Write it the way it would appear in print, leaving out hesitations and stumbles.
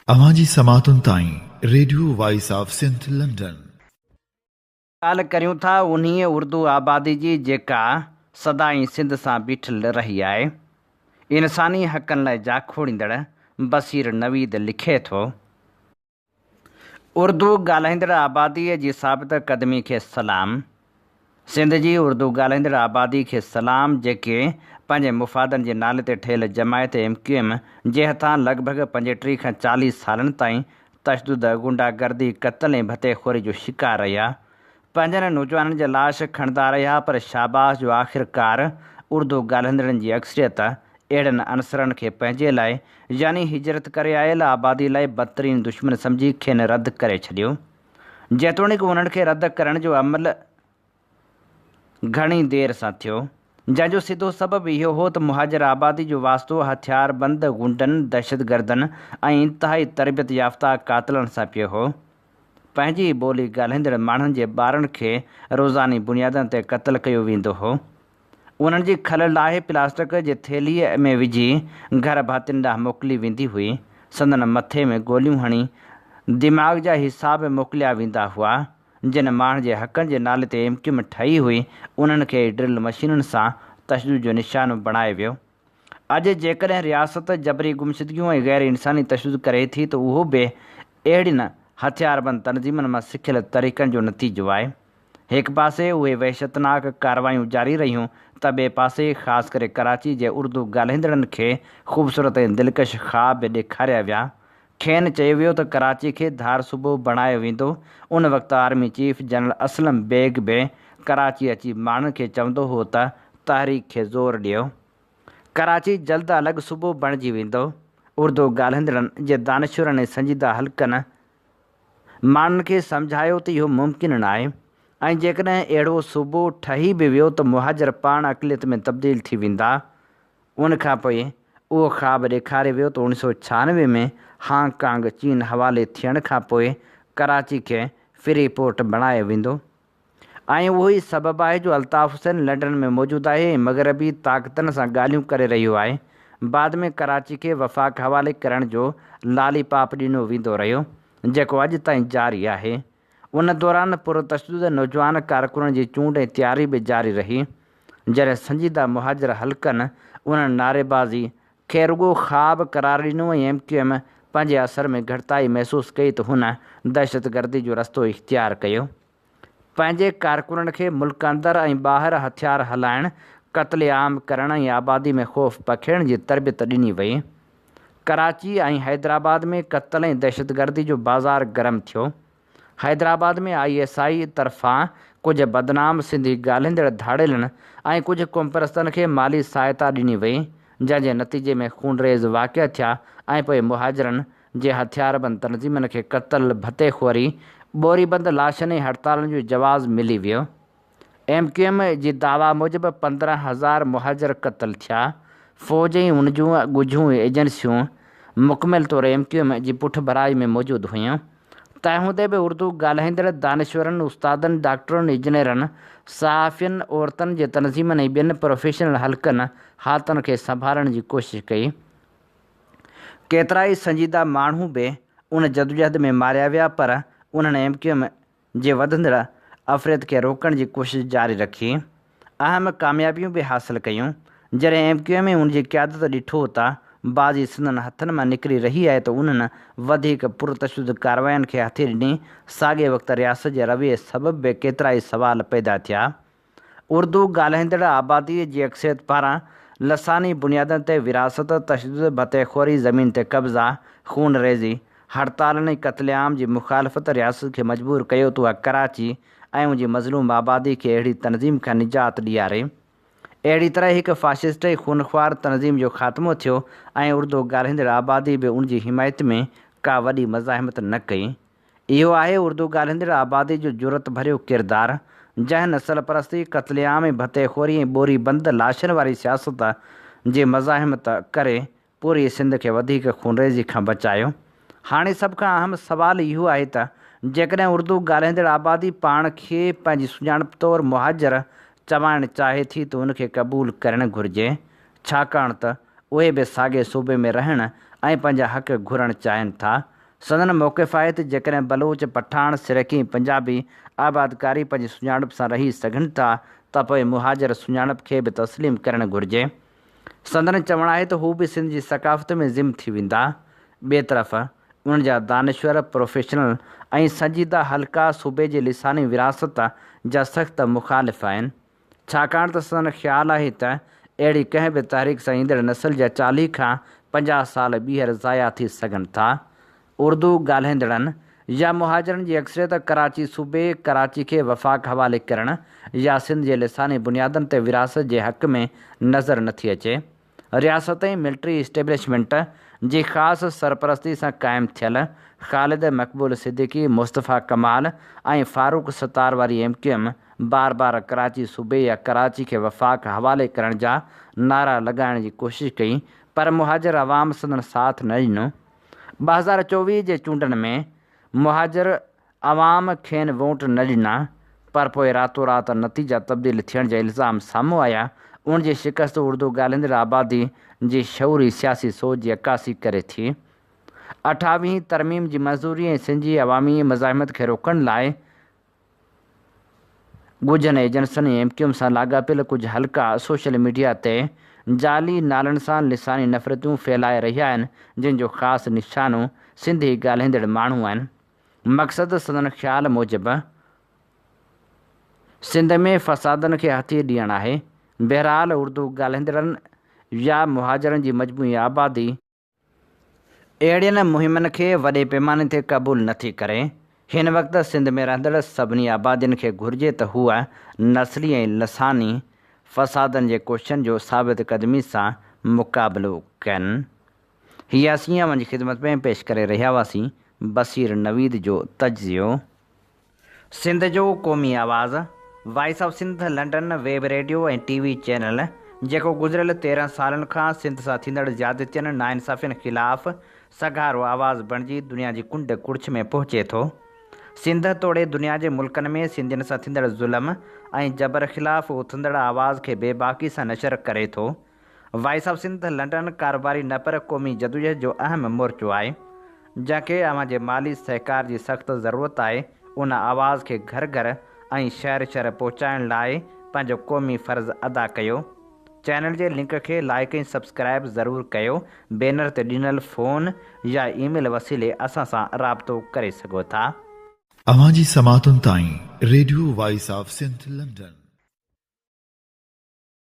अवांजी समातुन ताईं radio voice of Sindh London. ॻाल्हि करियूं था उन्हीअ उर्दू आबादी जी जेका सदाईं सिंध सां बीठल रही आहे। इंसानी हक़नि लाइ जाखोड़ींदड़ बसीर नवीद लिखे थो, उर्दू ॻाल्हाईंदड़ आबादीअ जी साबित क़दमी खे सलाम। सिंध जी उर्दू ॻाल्हाईंदड़ आबादी खे सलाम, जेके पंहिंजे मुफ़ादनि जे नाले ते ठहियल जमायत MQM जे हथां लॻभॻि 35 खां 40 सालनि ताईं तशदुद, गुंडागर्दी, क़त्ल ऐं भतेखोरी जो शिकार रहिया, पंहिंजनि नौजवाननि जा लाश खणंदा रहिया। पर शाबाश जो आख़िरकार उर्दू ॻाल्हाईंदड़नि जी अक्सरियत अहिड़नि अनसरनि खे पंहिंजे लाइ यानी हिजरत करे आयल आबादी लाइ बदतरीन दुश्मन सम्झी खेनि रद्द करे छॾियो। जेतोणीकि उन्हनि खे रद्द करण जो अमल घणी देर सां थियो, जंहिंजो सिधो सबबु इहो हो त मुहाजिर आबादी जो वास्तो हथियारबंद गुंडनि, दहशतगर्दनि ऐं इंतिहाई तरबियत याफ़्ता कातिलनि सां पियो हो। पंहिंजी ॿोली ॻाल्हाईंदड़ माण्हुनि जे ॿारनि खे रोज़ानी बुनियादनि ते क़त्ल कयो वेंदो हो। उन्हनि जी खल लाहे प्लास्टिक जे थेलीअ में विझी घर भातियुनि ॾांहुं मोकिली वेंदी हुई। संदन मथे में गोलियूं हणी दिमाग़ जा हिसाब मोकिलिया वेंदा हुआ। जिन माण्हुनि जे हक़नि जे नाले ते MQM ठही हुई, उन्हनि खे ड्रिल मशीनुनि सां तशदुद जो निशानो बणाए वियो। अॼु जेकॾहिं रियासत जबरी गुमशुदगियूं ऐं गैर इंसानी तशदुद करे थी, त उहो बि अहिड़ियुनि हथियारबंद तनज़ीमनि मां सिखियल तरीक़नि जो नतीजो आहे। हिकु पासे उहे वहशतनाक कार्रवायूं जारी रहियूं, त ॿिए पासे ख़ासि करे कराची जे उर्दू ॻाल्हाईंदड़नि खे ख़ूबसूरत ऐं दिलकश ख़्वाब ॾेखारिया विया। खेनि चयो वियो त कराची खे धार सूबो बणायो वेंदो। उन वक़्तु army chief general Aslam Beg बि कराची अची माण्हुनि खे चवंदो हो त तहरीक खे ज़ोर ॾियो, कराची जल्द अलॻि सूबो बणिजी वेंदो। उर्दू ॻाल्हाईंदड़नि जे दानिशवरनि ऐं संजीदा हल्कनि माण्हुनि खे सम्झायो त इहो मुमकिन न आहे, ऐं जेकॾहिं अहिड़ो सूबो ठही बि वियो त मुहाजिर पाण अक़लियत में तब्दील थी वेंदा। उन खां पोइ उहो ख़्वाबु ॾेखारे वियो त 1996 में हांगकांग चीन हवाले थियण खां पोइ कराची खे फ्री पोर्ट बणायो वेंदो। ऐं उहो ई सबबु आहे जो अल्ताफ़ हुसैन लंडन में मौजूदु आहे ऐं मग़रबी ताक़तनि सां ॻाल्हियूं करे रहियो आहे। बाद में कराची खे वफ़ाक़ हवाले करण जो लालीपाप ॾिनो वेंदो रहियो, जेको अॼु ताईं जारी आहे। उन दौरान पुरतशदुद नौजवान कारकुननि जी चूंड ऐं तयारी बि जारी रही। जॾहिं संजीदा मुहाजिर हल्कनि उन्हनि नारेबाज़ी खे रुॻो ख़्वाब करार ॾिनो ऐं MQM पंहिंजे असर में घटिताई महसूसु कई, त हुन दहशतगर्दी जो रस्तो इख़्तियार कयो। पंहिंजे कारकुननि खे मुल्क अंदरि ऐं ॿाहिरि हथियार हलाइण, क़त्ल आम करण ऐं आबादी में ख़ौफ़ पखेड़ण जी तरबियत ॾिनी वई। कराची ऐं हैदराबाद में क़त्ल ऐं दहशतगर्दी जो बाज़ार गरम थियो। हैदराबाद में ISI तरफ़ां कुझु बदनाम सिंधी ॻाल्हाईंदड़ धाड़ेलनि ऐं कुझु क़ौमपरस्तनि खे माली सहायता ॾिनी वई, जंहिंजे नतीजे में खूनरेज़ वाक़िआ थिया ऐं पोइ मुहाजिरनि जे हथियारबंद तनज़ीमनि खे क़त्ल, भतेखोरी, ॿोरीबंद लाशनि ऐं हड़तालुनि जो जवाज़ मिली वियो। MQM जी दावा मूजिबि 15,000 मुहाजिर क़त्ल थिया। फ़ौज ऐं उन जूं ॻुझूं एजेंसियूं मुकमिल तौरु MQM जी पुठभराई में मौजूदु हुयूं। तंहिं हूंदे बि उर्दू ॻाल्हाईंदड़ दानिशवरनि, उस्तादनि, डॉक्टरनि, इंजीनियरनि, सहाफ़ियुनि, औरतुनि जे तनज़ीमनि ऐं ॿियनि प्रोफेशनल हल्कनि हालतुनि खे संभालण जी कोशिशि कई। केतिरा ई संजीदा माण्हू बि उन जदोजहद में मारिया विया, पर उन्हनि MQM जे वधंदड़ अफ़रीद खे रोकण जी कोशिशि जारी रखी, अहम कामयाबियूं बि हासिलु कयूं। जॾहिं MQM ऐं उन जी क़यादत ॾिठो त बाज़ी संदनि हथनि मां निकिरी रही आहे, त उन्हनि वधीक पुरतशदुद कार्रवाइनि खे हथी ॾिनी। साॻिए वक़्तु रियासत जे रवैये सबबि बि केतिरा ई सवाल पैदा थिया। उर्दू ॻाल्हाईंदड़ आबादीअ जी अक्सरियत पारां लसानी बुनियादनि ते विरासत, तशदुद, भतेखोरी, ज़मीन ते कब्ज़ा, खूनरेज़ी, हड़तालनि ऐं क़त्लेआम जी मुख़ालफ़त रियासत खे मजबूर कयो त उहा कराची ऐं उन जी मज़लूम आबादी खे अहिड़ी तनज़ीम खां निजात ॾियारे। अहिड़ी तरह हिकु फ़ाशिस्ट ऐं खूनख्वार तनज़ीम जो ख़ात्मो थियो ऐं उर्दू ॻाल्हाईंदड़ आबादी बि उन जी हिमायत में का वॾी मज़ाहिमत न कई। इहो आहे उर्दू ॻाल्हाईंदड़ आबादी जो जुरत भरियो किरदारु, जंहिं नस्ल परस्ती, क़त्लेआम ऐं भतेखोरी ऐं ॿोरीबंद लाशनि वारी सियासत जे मज़ाहिमत करे पूरी सिंध खे वधीक खूनरेज़ी खां बचायो। हाणे सभ खां अहम सुवालु इहो आहे त जेकॾहिं उर्दू ॻाल्हाईंदड़ आबादी पाण खे पंहिंजी सुञाणप तौरु मुहाजिर चवाइणु चाहे थी, त उनखे क़बूलु करणु घुरिजे, छाकाणि त उहे बि साॻिए सूबे में रहणु ऐं पंहिंजा हक़ घुरणु चाहिनि था। संदन मौक़िफ़ आहे त जेकॾहिं बलोच पठान सिरकी पंजाबी आबादकारी पंहिंजी सुञाणप सां रही सघनि था त पोइ मुहाजिर सुञाणप खे बि तस्लीम करणु घुरिजे। संदन चवणु आहे त हू बि सिंध जी सक़ाफ़त में ज़िम थी वेंदा। ॿिए तरफ़ उन्हनि जा दानिश्वर प्रोफेशनल ऐं संजीदा हल्का सूबे जे लिसानी विरासत जा सख़्तु मुख़ालिफ़ आहिनि, छाकाणि त संदन ख़्यालु आहे त अहिड़ी कंहिं बि तहरीक सां ईंदड़ नस्ल जा 40 खां 50 साल ॿीहर ज़ाया थी सघनि था। उर्दू ॻाल्हाईंदड़नि या मुहाजिरनि जी अक्सरियत कराची सूबे कराची खे वफ़ाक़ हवाले करणु या सिंध जे लिसानी बुनियादनि ते विरासत जे हक़ में नज़र नथी अचे। रियासत ऐं मिलिट्री इस्टेब्लिशमेंट जी ख़ासि सरपरस्ती सां क़ाइमु थियल ख़ालिद मक़बूल सिद्दीकी, मुस्तफ़ा कमाल ऐं फ़ारूक सत्तार वारी MQM बार बार कराची सूबे या कराची खे वफ़ाक़ हवाले करण जा नारा लॻाइण जी कोशिशि कई, पर मुहाजिर अवाम संदन साथ न ॾिनो। 2024 जे चूंडनि में मुहाजिर अवाम खेनि वोट न ॾिना, पर पोइ रातो राति नतीजा तब्दील थियण जा इल्ज़ाम साम्हूं आया। उन जी शिकस्त उर्दू ॻाल्हाईंदड़ आबादी जी शऊरी सियासी सोच जी अक्कासी करे थी। 28वीं तरमीम जी मंज़ूरी ऐं सिंधी अवामी मज़ाहिमत खे रोकण लाइ ॻुझनि एजेंसियुनि ऐं MQM सां लाॻापियल कुझु हल्का सोशल मीडिया ते जाली नालनि सां लिसानी नफ़रतूं फैलाए रहिया आहिनि, जिन जो ख़ासि निशानो सिंधी ॻाल्हाईंदड़ माण्हू आहिनि। मक़सदु संदन ख़्याल मूजिबि सिंध में फ़सादनि खे हथी ॾियणु आहे। बहरहाल उर्दू ॻाल्हाईंदड़नि या मुहाजिरनि जी मजमूई आबादी अहिड़ियुनि मुहिमनि खे वॾे पैमाने ते क़बूल नथी करे। हिन वक़्तु सिंध में रहंदड़ सभिनी आबादियुनि खे घुरिजे त हूअ नस्ली ऐं लसानी फ़सादनि जे कोशिशनि जो साबित क़दमी सां मुक़ाबिलो कनि। हीअ असीं जी ख़िदमत में पेश करे रहिया हुआसीं बसीर नवीद जो तजियो। सिंध जो क़ौमी आवाज़ voice of Sindh London web radio ऐं TV चैनल जेको गुज़िरियल 13 सालनि खां सिंध सां थींदड़ ज़्यादतियुनि नाइंसाफ़ियुनि ख़िलाफ़ सगारो आवाज़ बणिजी दुनिया जी कुंड कुड़िछ में पहुचे थो। सिंध तोड़े दुनिया जे मुल्कनि में सिंधियुनि सां थींदड़ ज़ुल्म ऐं जबर ख़िलाफ़ उथंदड़ आवाज़ खे बेबाकी सां नशर करे थो। वॉइस ऑफ सिंध लंडन कारोबारी न पर क़ौमी जदोजहद जो अहम मोर्चो आहे, जंहिंखे अवां जे माली सहकार जी सख़्तु ज़रूरत आहे। उन आवाज़ खे घर घर ऐं शहर शहर पहुचाइण लाइ पंहिंजो क़ौमी फ़र्ज़ अदा कयो। चैनल जे लिंक खे लाइक ऐं सब्सक्राइब ज़रूरु कयो। बैनर ते ॾिनल फ़ोन या ईमेल वसीले असां सां राबितो करे सघो था। अवां जी समातुनि ताईं radio voice of Sindh London.